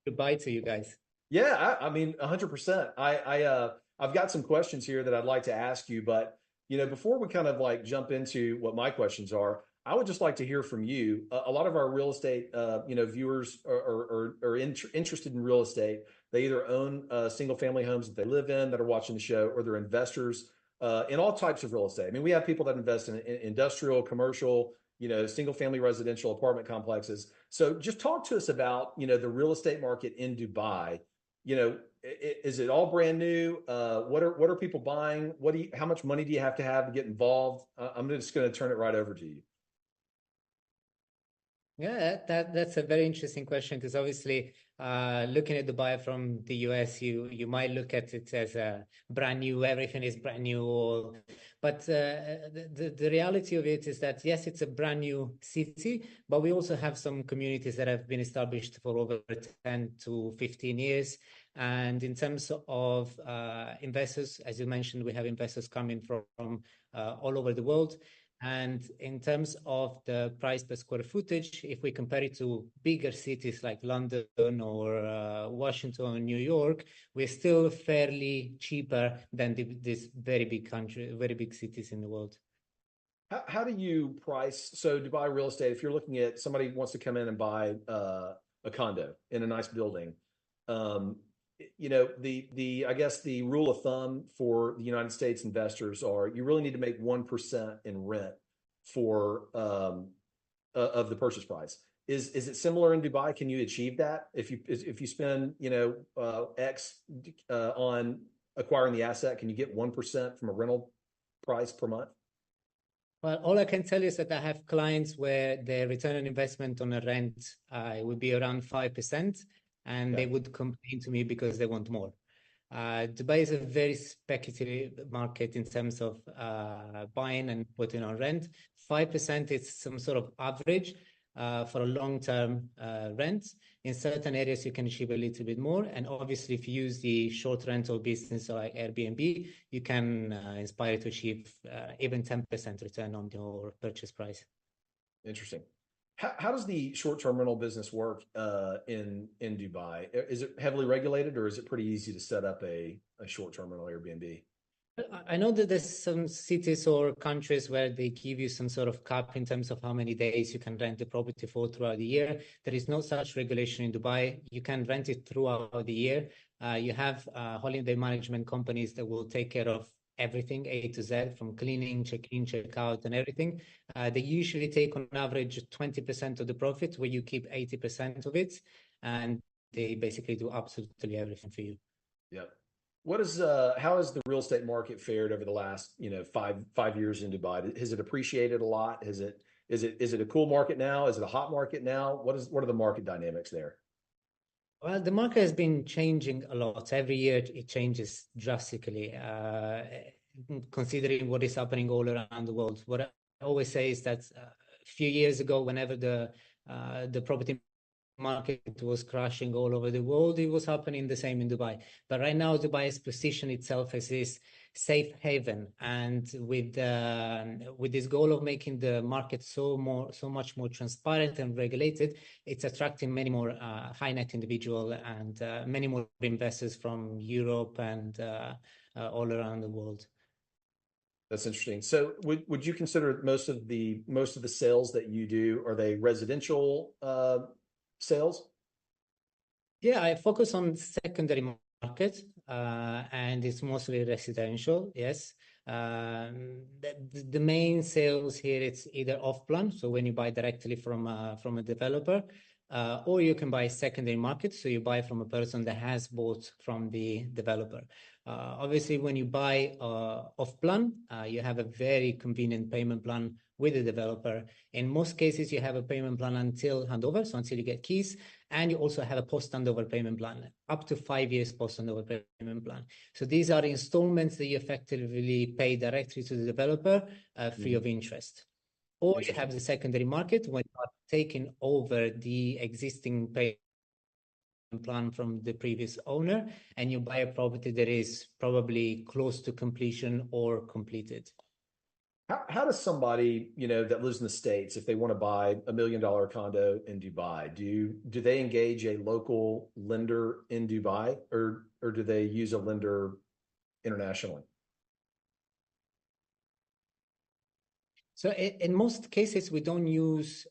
Dubai to you guys. Yeah, I mean, 100%. I've got some questions here that I'd like to ask you, but before we kind of like jump into what my questions are, I would just like to hear from you. A lot of our real estate, viewers are interested in real estate. They either own single-family homes that they live in that are watching the show, or they're investors in all types of real estate. I mean, we have people that invest in industrial, commercial, single-family residential apartment complexes. So just talk to us about, the real estate market in Dubai. Is it all brand new? What are people buying? How much money do you have to get involved? I'm just going to turn it right over to you. Yeah, that's a very interesting question, because obviously looking at Dubai from the US, you might look at it as a brand new, everything is brand new. But the reality of it is that, yes, it's a brand new city, but we also have some communities that have been established for over 10 to 15 years. And in terms of investors, as you mentioned, we have investors coming from all over the world. And in terms of the price per square footage, if we compare it to bigger cities like London or Washington or New York, we're still fairly cheaper than these very big cities in the world. How do you price? So Dubai real estate, if you're looking at somebody wants to come in and buy a condo in a nice building, I guess the rule of thumb for the United States investors are you really need to make 1% in rent for of the purchase price. Is it similar in Dubai? Can you achieve that if you spend X on acquiring the asset? Can you get 1% from a rental price per month? Well, all I can tell you is that I have clients where their return on investment on a rent would be around 5%. And they would complain to me because they want more. Dubai is a very speculative market in terms of buying and putting on rent. 5% is some sort of average for a long-term rent. In certain areas, you can achieve a little bit more. And obviously, if you use the short rental business like Airbnb, you can inspire to achieve even 10% return on your purchase price. Interesting. How does the short-term rental business work in Dubai? Is it heavily regulated, or is it pretty easy to set up a short-term rental Airbnb? I know that there's some cities or countries where they give you some sort of cap in terms of how many days you can rent the property for throughout the year. There is no such regulation in Dubai. You can rent it throughout the year. You have holiday management companies that will take care of everything A to Z, from cleaning, check-in, check-out, and everything. They usually take on average 20% of the profit, where you keep 80% of it, and they basically do absolutely everything for you. Yep. How has the real estate market fared over the last, five years in Dubai? Has it appreciated a lot? Is it a cool market now? Is it a hot market now? What are the market dynamics there? Well, the market has been changing a lot. Every year it changes drastically, considering what is happening all around the world. What I always say is that a few years ago, whenever the property market was crashing all over the world, it was happening the same in Dubai. But right now, Dubai has positioned itself as this safe haven, and with this goal of making the market so much more transparent and regulated, it's attracting many more high net individual and many more investors from Europe and all around the world. That's interesting. So would you consider most of the sales that you do, are they residential sales? Yeah, I focus on secondary market, and it's mostly residential. Yes, the main sales here, it's either off plan, so when you buy directly from a developer, or you can buy secondary market, so you buy from a person that has bought from the developer. Obviously, when you buy off plan, you have a very convenient payment plan with the developer. In most cases, you have a payment plan until handover, so until you get keys, and you also have a post-handover payment plan, up to 5 years post-handover payment plan. So these are installments that you effectively pay directly to the developer, free of interest. Or you have the secondary market when you are taking over the existing payment plan from the previous owner, and you buy a property that is probably close to completion or completed. How does somebody, that lives in the States, if they want to buy $1 million condo in Dubai, do they engage a local lender in Dubai, or do they use a lender internationally? So in most cases, we don't use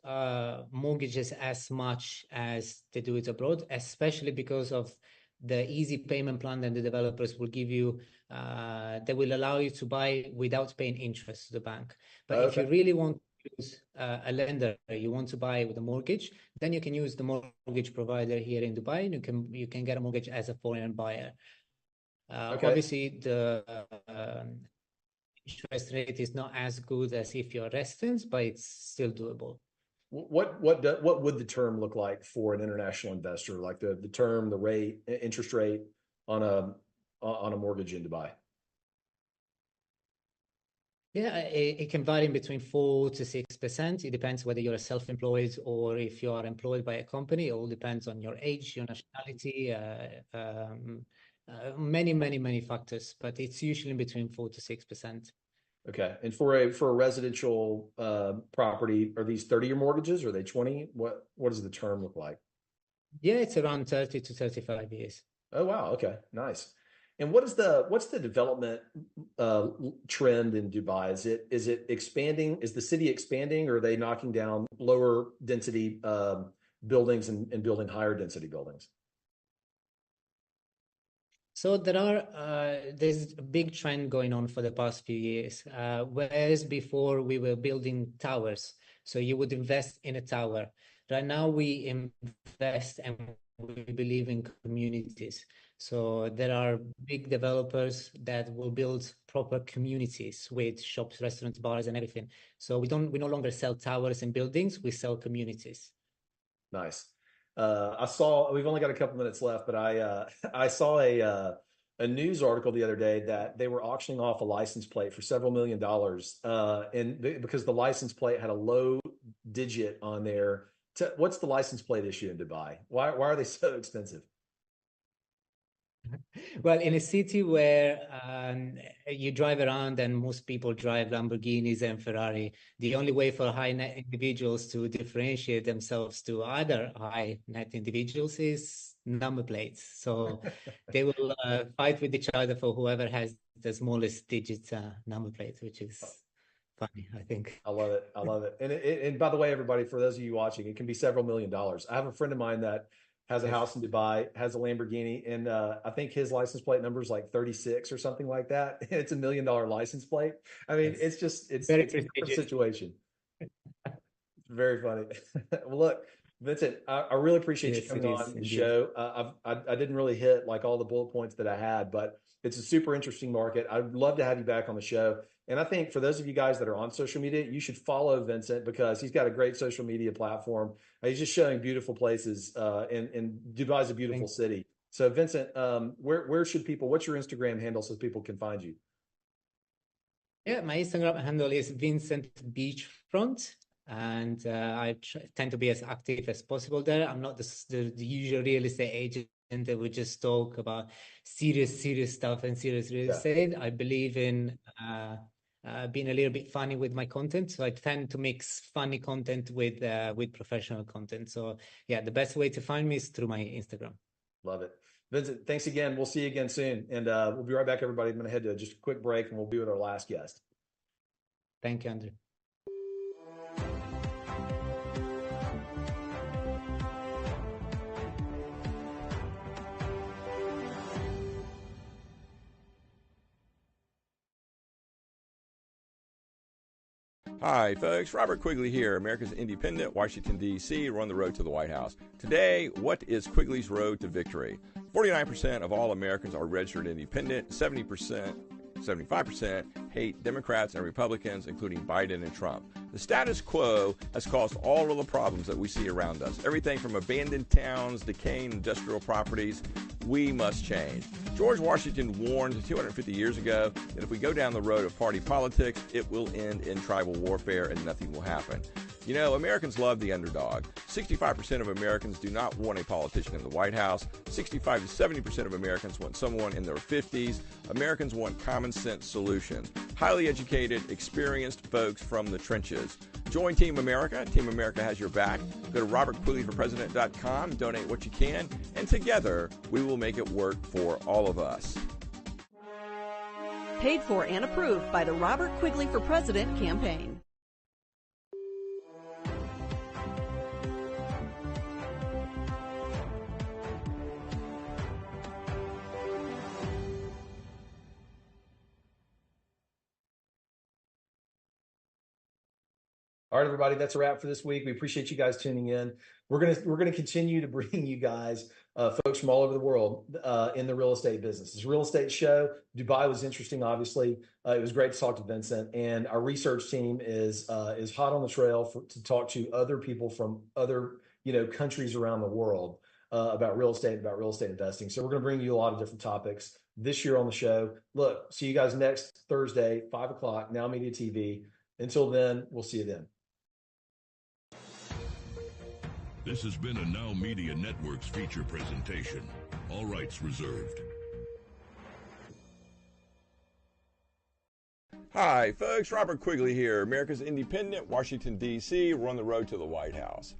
mortgages as much as they do it abroad, especially because of the easy payment plan that the developers will give you, that will allow you to buy without paying interest to the bank. But if you really want to use a lender, you want to buy with a mortgage, then you can use the mortgage provider here in Dubai, and you can get a mortgage as a foreign buyer. Obviously, the interest rate is not as good as if you're a resident, but it's still doable. What would the term look like for an international investor? Like the term, the rate, interest rate on a mortgage in Dubai? Yeah, it can vary between 4 to 6%. It depends whether you're self-employed or if you are employed by a company. It all depends on your age, your nationality, many factors, but it's usually between 4 to 6%. Okay. And for a residential property, are these 30-year mortgages? Or are they 20? What does the term look like? Yeah, it's around 30 to 35 years. Oh, wow. Okay. Nice. And what's the development trend in Dubai? Is it expanding? Is the city expanding, or are they knocking down lower density buildings and building higher density buildings? So there's a big trend going on for the past few years. Whereas before we were building towers, so you would invest in a tower. Right now we invest and we believe in communities. So there are big developers that will build proper communities with shops, restaurants, bars, and everything. So we no longer sell towers and buildings; we sell communities. Nice. We've only got a couple minutes left, but I saw a news article the other day that they were auctioning off a license plate for several $1 million, because the license plate had a low digit on there. What's the license plate issue in Dubai? Why are they so expensive? Well, in a city where you drive around and most people drive Lamborghinis and Ferrari, the only way for high net individuals to differentiate themselves to other high net individuals is number plates. So they will fight with each other for whoever has the smallest digit number plate, which is funny, I think. I love it. I love it. And by the way, everybody, for those of you watching, it can be several $1 million. I have a friend of mine that has a house in Dubai, has a Lamborghini, and I think his license plate number is like 36 or something like that. It's $1 million license plate. I mean, it's a different situation. Very funny. Well, look, Vincent, I really appreciate you Yes, coming it is on the indeed. show. I didn't really hit like all the bullet points that I had, but it's a super interesting market. I'd love to have you back on the show. And I think for those of you guys that are on social media, you should follow Vincent because he's got a great social media platform. He's just showing beautiful places, and Dubai's a beautiful city. So Vincent, where should people, what's your Instagram handle so people can find you? Yeah, my Instagram handle is Vincent Beachfront, and I tend to be as active as possible there. I'm not the usual real estate agent that would just talk about serious stuff and serious real estate. I believe in being a little bit funny with my content, so I tend to mix funny content with professional content. So yeah, the best way to find me is through my Instagram. Love it. Vincent, thanks again. We'll see you again soon. And we'll be right back, everybody. I'm going to head to just a quick break and we'll be with our last guest. Thank you, Andrew. Hi, folks. Robert Quigley here, America's Independent, Washington, D.C. We're on the road to the White House. Today, what is Quigley's road to victory? 49% of all Americans are registered independent. 75% hate Democrats and Republicans, including Biden and Trump. The status quo has caused all of the problems that we see around us. Everything from abandoned towns, decaying industrial properties. We must change. George Washington warned 250 years ago that if we go down the road of party politics, it will end in tribal warfare and nothing will happen. You know, Americans love the underdog. 65% of Americans do not want a politician in the White House. 65 to 70% of Americans want someone in their 50s. Americans want common sense solutions. Highly educated, experienced folks from the trenches. Join Team America. Team America has your back. Go to robertquigleyforpresident.com, donate what you can, and together we will make it work for all of us. Paid for and approved by the Robert Quigley for President campaign. All right, everybody, that's a wrap for this week. We appreciate you guys tuning in. We're gonna continue to bring you guys folks from all over the world in the real estate business. It's a real estate show. Dubai was interesting, obviously. It was great to talk to Vincent, and our research team is hot on the trail to talk to other people from other countries around the world about real estate investing. So we're going to bring you a lot of different topics this year on the show. Look, see you guys next Thursday, 5 o'clock, Now Media TV. Until then, we'll see you then. This has been a Now Media Networks feature presentation. All rights reserved. Hi, folks. Robert Quigley here, America's Independent, Washington, D.C. We're on the road to the White House.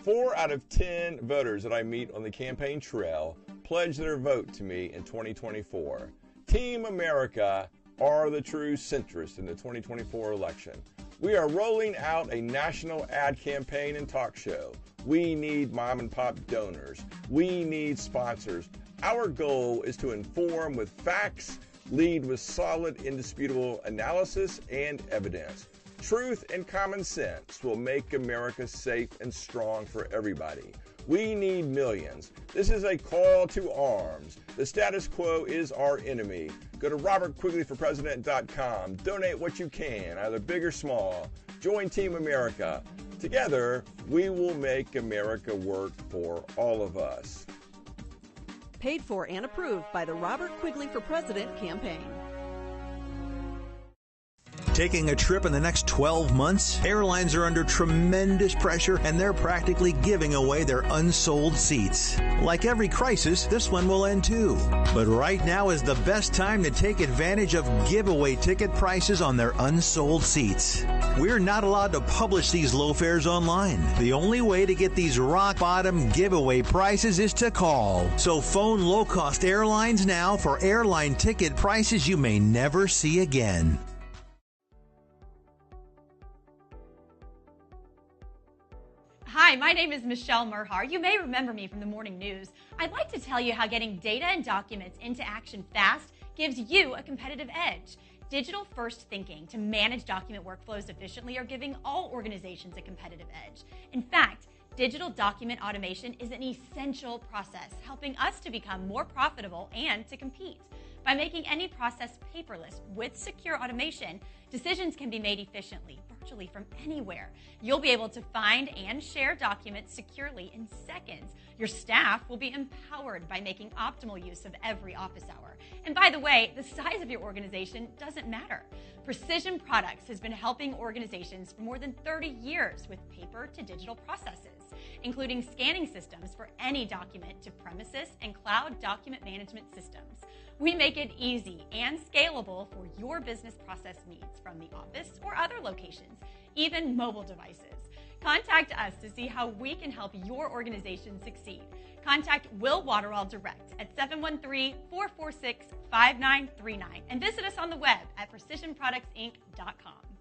4 out of 10 voters that I meet on the campaign trail pledge their vote to me in 2024. Team America are the true centrists in the 2024 election. We are rolling out a national ad campaign and talk show. We need mom and pop donors. We need sponsors. Our goal is to inform with facts, lead with solid, indisputable analysis and evidence. Truth and common sense will make America safe and strong for everybody. We need millions. This is a call to arms. The status quo is our enemy. Go to robertquigleyforpresident.com. Donate what you can, either big or small. Join Team America. Together, we will make America work for all of us. Paid for and approved by the Robert Quigley for President campaign. Taking a trip in the next 12 months? Airlines are under tremendous pressure and they're practically giving away their unsold seats. Like every crisis, this one will end too. But right now is the best time to take advantage of giveaway ticket prices on their unsold seats. We're not allowed to publish these low fares online. The only way to get these rock bottom giveaway prices is to call. So phone low-cost airlines now for airline ticket prices you may never see again. Hi, my name is Michelle Merhar. You may remember me from the morning news. I'd like to tell you how getting data and documents into action fast gives you a competitive edge. Digital-first thinking to manage document workflows efficiently are giving all organizations a competitive edge. In fact, Digital document automation is an essential process, helping us to become more profitable and to compete. By making any process paperless with secure automation, decisions can be made efficiently, virtually from anywhere. You'll be able to find and share documents securely in seconds. Your staff will be empowered by making optimal use of every office hour. And by the way, the size of your organization doesn't matter. Precision Products has been helping organizations for more than 30 years with paper to digital processes, including scanning systems for any document to premises and cloud document management systems. We make it easy and scalable for your business process needs from the office or other locations, even mobile devices. Contact us to see how we can help your organization succeed. Contact Will Waterall direct at 713-446-5939 and visit us on the web at precisionproductsinc.com.